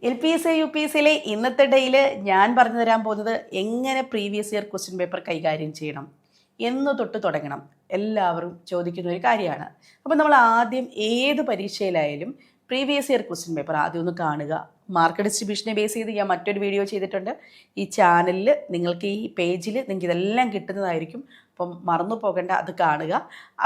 LPSA UPSA ഇന്നത്തെ ഡേയിൽ ഞാൻ പറഞ്ഞു തരാൻ പോകുന്നത് എങ്ങനെ പ്രീവിയസ് ഇയർ ക്വസ്റ്റ്യൻ പേപ്പർ കൈകാര്യം ചെയ്യണം എന്ന് തൊട്ട് തുടങ്ങണം. എല്ലാവരും ചോദിക്കുന്ന ഒരു കാര്യമാണ്. അപ്പോൾ നമ്മൾ ആദ്യം ഏത് പരീക്ഷയിലായാലും പ്രീവിയസ് ഇയർ ക്വസ്റ്റ്യൻ പേപ്പർ ആദ്യം ഒന്ന് കാണുക. മാർക്ക് ഡിസ്ട്രിബ്യൂഷനെ ബേസ് ചെയ്ത് ഞാൻ മറ്റൊരു വീഡിയോ ചെയ്തിട്ടുണ്ട്. ഈ ചാനലിൽ നിങ്ങൾക്ക് ഈ പേജിൽ നിങ്ങൾക്ക് ഇതെല്ലാം കിട്ടുന്നതായിരിക്കും. അപ്പം മറന്നു പോകേണ്ട, അത് കാണുക.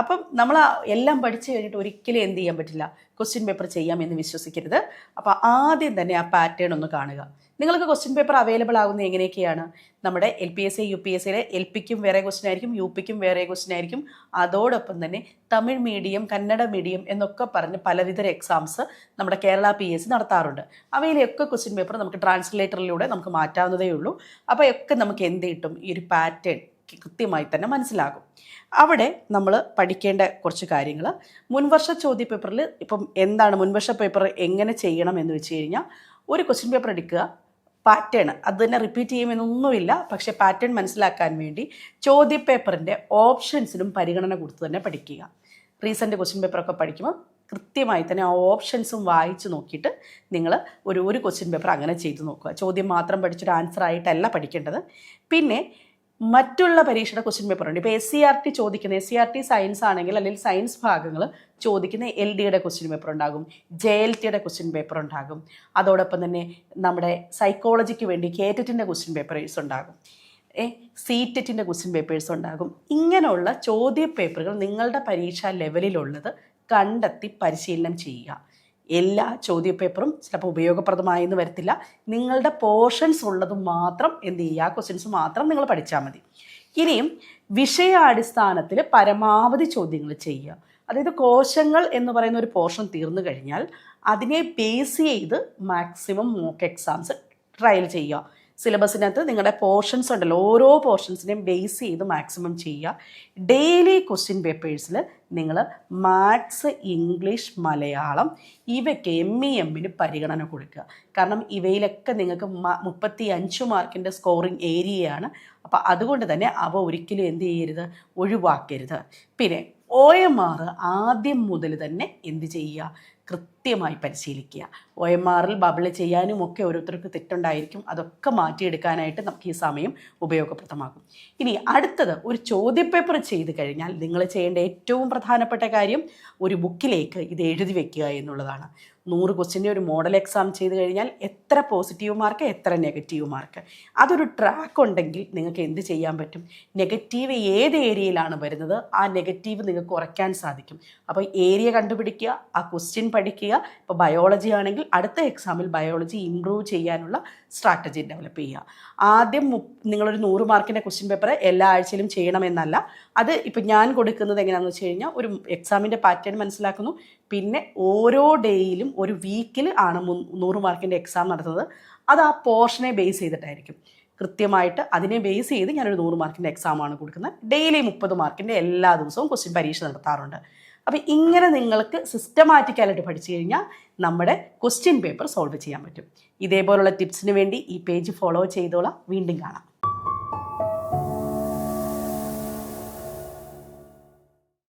അപ്പം നമ്മൾ എല്ലാം പഠിച്ചു കഴിഞ്ഞിട്ട് ഒരിക്കലും എന്ത് ചെയ്യാൻ പറ്റില്ല, ക്വസ്റ്റ്യൻ പേപ്പർ ചെയ്യാമെന്ന് വിശ്വസിക്കരുത്. അപ്പോൾ ആദ്യം തന്നെ ആ പാറ്റേൺ ഒന്ന് കാണുക. നിങ്ങൾക്ക് ക്വസ്റ്റ്യൻ പേപ്പർ അവൈലബിൾ ആകുന്നത് എങ്ങനെയൊക്കെയാണ്? നമ്മുടെ LPSA UPSA LPക്കും വേറെ ക്വസ്റ്റ്യൻ ആയിരിക്കും, UPക്കും വേറെ ക്വസ്റ്റ്യൻ ആയിരിക്കും. അതോടൊപ്പം തന്നെ തമിഴ് മീഡിയം, കന്നഡ മീഡിയം എന്നൊക്കെ പറഞ്ഞ് പലവിധ എക്സാംസ് നമ്മുടെ കേരള PSC നടത്താറുണ്ട്. അവയിലൊക്കെ ക്വസ്റ്റ്യൻ പേപ്പർ നമുക്ക് ട്രാൻസ്ലേറ്ററിലൂടെ നമുക്ക് മാറ്റാവുന്നതേ ഉള്ളൂ. അപ്പോൾ ഒക്കെ നമുക്ക് എന്ത് കിട്ടും, ഈ ഒരു പാറ്റേൺ കൃത്യമായി തന്നെ മനസ്സിലാകും. അവിടെ നമ്മൾ പഠിക്കേണ്ട കുറച്ച് കാര്യങ്ങൾ, മുൻവർഷ ചോദ്യ പേപ്പറിൽ ഇപ്പം എന്താണ് മുൻവർഷ പേപ്പർ എങ്ങനെ ചെയ്യണം എന്ന് വെച്ച് കഴിഞ്ഞാൽ, ഒരു ക്വസ്റ്റ്യൻ പേപ്പർ എടുക്കുക, പാറ്റേൺ അത് തന്നെ റിപ്പീറ്റ് ചെയ്യുമെന്നൊന്നുമില്ല, പക്ഷേ പാറ്റേൺ മനസ്സിലാക്കാൻ വേണ്ടി ചോദ്യപേപ്പറിൻ്റെ ഓപ്ഷൻസിനും പരിഗണന കൊടുത്ത് തന്നെ പഠിക്കുക. റീസെൻറ്റ് ക്വസ്റ്റ്യൻ പേപ്പറൊക്കെ പഠിക്കുമ്പോൾ കൃത്യമായി തന്നെ ആ ഓപ്ഷൻസും വായിച്ച് നോക്കിയിട്ട് നിങ്ങൾ ഒരു ക്വസ്റ്റ്യൻ പേപ്പർ അങ്ങനെ ചെയ്ത് നോക്കുക. ചോദ്യം മാത്രം പഠിച്ചൊരു ആൻസർ ആയിട്ടല്ല പഠിക്കേണ്ടത്. പിന്നെ മറ്റുള്ള പരീക്ഷയുടെ ക്വസ്റ്റ്യൻ പേപ്പർ ഉണ്ട്. ഇപ്പോൾ SCERT ചോദിക്കുന്ന, SCERT സയൻസ് ആണെങ്കിൽ അല്ലെങ്കിൽ സയൻസ് ഭാഗങ്ങൾ ചോദിക്കുന്ന LDയുടെ ക്വസ്റ്റ്യൻ പേപ്പർ ഉണ്ടാകും, JLTയുടെ ക്വസ്റ്റ്യൻ പേപ്പർ ഉണ്ടാകും. അതോടൊപ്പം തന്നെ നമ്മുടെ സൈക്കോളജിക്ക് വേണ്ടി KTETൻ്റെ ക്വസ്റ്റ്യൻ പേപ്പേഴ്സ് ഉണ്ടാകും, CTETൻ്റെ ക്വസ്റ്റ്യൻ പേപ്പേഴ്സ് ഉണ്ടാകും. ഇങ്ങനെയുള്ള ചോദ്യ പേപ്പറുകൾ നിങ്ങളുടെ പരീക്ഷാ ലെവലിലുള്ളത് കണ്ടെത്തി പരിശീലനം ചെയ്യുക. എല്ലാ ചോദ്യപേപ്പറും ചിലപ്പോൾ ഉപയോഗപ്രദമായെന്ന് വരത്തില്ല. നിങ്ങളുടെ പോർഷൻസ് ഉള്ളത് മാത്രം എന്ത് ചെയ്യുക, ക്വസ്റ്റ്യൻസ് മാത്രം നിങ്ങൾ പഠിച്ചാൽ മതി. ഇനിയും വിഷയാടിസ്ഥാനത്തിൽ പരമാവധി ചോദ്യങ്ങൾ ചെയ്യുക. അതായത് കോശങ്ങൾ എന്ന് പറയുന്ന ഒരു പോർഷൻ തീർന്നു കഴിഞ്ഞാൽ അതിനെ ബേസ് ചെയ്ത് മാക്സിമം മോക്ക് എക്സാംസ് ട്രയൽ ചെയ്യുക. സിലബസിനകത്ത് നിങ്ങളുടെ പോർഷൻസ് ഉണ്ടല്ലോ, ഓരോ പോർഷൻസിനെയും ബേസ് ചെയ്ത് മാക്സിമം ചെയ്യുക. ഡെയിലി ക്വസ്റ്റ്യൻ പേപ്പേഴ്സിൽ നിങ്ങൾ മാത്സ്, ഇംഗ്ലീഷ്, മലയാളം ഇവയ്ക്ക് MEMന് പരിഗണന കൊടുക്കുക. കാരണം ഇവയിലൊക്കെ നിങ്ങൾക്ക് 35 മാർക്കിൻ്റെ സ്കോറിംഗ് ഏരിയയാണ്. അപ്പോൾ അതുകൊണ്ട് തന്നെ അവ ഒരിക്കലും എന്ത് ചെയ്യരുത്, ഒഴിവാക്കരുത്. പിന്നെ OMR ആദ്യം മുതൽ തന്നെ എന്ത് ചെയ്യുക, കൃത്യമായി പരിശീലിക്കുക. OMRൽ ബബിൾ ചെയ്യാനും ഒക്കെ ഓരോരുത്തർക്ക് തെറ്റുണ്ടായിരിക്കും. അതൊക്കെ മാറ്റിയെടുക്കാനായിട്ട് നമുക്ക് ഈ സമയം ഉപയോഗപ്രദമാകും. ഇനി അടുത്തത്, ഒരു ചോദ്യപേപ്പർ ചെയ്ത് കഴിഞ്ഞാൽ നിങ്ങൾ ചെയ്യേണ്ട ഏറ്റവും പ്രധാനപ്പെട്ട കാര്യം ഒരു ബുക്കിലേക്ക് ഇത് എഴുതി വെക്കുക എന്നുള്ളതാണ്. 100 ക്വസ്റ്റ്യൻ്റെ ഒരു മോഡൽ എക്സാം ചെയ്ത് കഴിഞ്ഞാൽ എത്ര പോസിറ്റീവ് മാർക്ക്, എത്ര നെഗറ്റീവ് മാർക്ക്, അതൊരു ട്രാക്ക് ഉണ്ടെങ്കിൽ നിങ്ങൾക്ക് എന്ത് ചെയ്യാൻ പറ്റും, നെഗറ്റീവ് ഏത് ഏരിയയിലാണ് വരുന്നത് ആ നെഗറ്റീവ് നിങ്ങൾക്ക് കുറയ്ക്കാൻ സാധിക്കും. അപ്പോൾ ഏരിയ കണ്ടുപിടിക്കുക, ആ ക്വസ്റ്റ്യൻ പഠിക്കുക. ഇപ്പോൾ ബയോളജി ആണെങ്കിൽ അടുത്ത എക്സാമിൽ ബയോളജി ഇംപ്രൂവ് ചെയ്യാനുള്ള സ്ട്രാറ്റജി ഡെവലപ്പ് ചെയ്യുക. ആദ്യം നിങ്ങളൊരു 100 മാർക്കിൻ്റെ ക്വസ്റ്റ്യൻ പേപ്പർ എല്ലാ ആഴ്ചയിലും ചെയ്യണമെന്നല്ല. അത് ഇപ്പോൾ ഞാൻ കൊടുക്കുന്നത് എങ്ങനെയാണെന്ന് വെച്ച് കഴിഞ്ഞാൽ, ഒരു എക്സാമിൻ്റെ പാറ്റേൺ മനസ്സിലാക്കുന്നു, പിന്നെ ഓരോ ഡേയിലും ഒരു വീക്കിൽ ആണ് 100 മാർക്കിൻ്റെ എക്സാം നടത്തുന്നത്. അത് ആ പോർഷനെ ബേസ് ചെയ്തിട്ടായിരിക്കും. കൃത്യമായിട്ട് അതിനെ ബേസ് ചെയ്ത് ഞാനൊരു 100 മാർക്കിൻ്റെ എക്സാമാണ് കൊടുക്കുന്നത്. ഡെയിലി 30 മാർക്കിൻ്റെ എല്ലാ ദിവസവും ക്വസ്റ്റ്യൻ പരീക്ഷ നടത്താറുണ്ട്. അപ്പോൾ ഇങ്ങനെ നിങ്ങൾക്ക് സിസ്റ്റമാറ്റിക്കായിട്ട് പഠിച്ചു കഴിഞ്ഞാൽ നമ്മുടെ ക്വസ്റ്റ്യൻ പേപ്പർ സോൾവ് ചെയ്യാൻ പറ്റും. ഇതേപോലുള്ള ടിപ്സിന് വേണ്ടി ഈ പേജ് ഫോളോ ചെയ്തോളാം. വീണ്ടും കാണാം.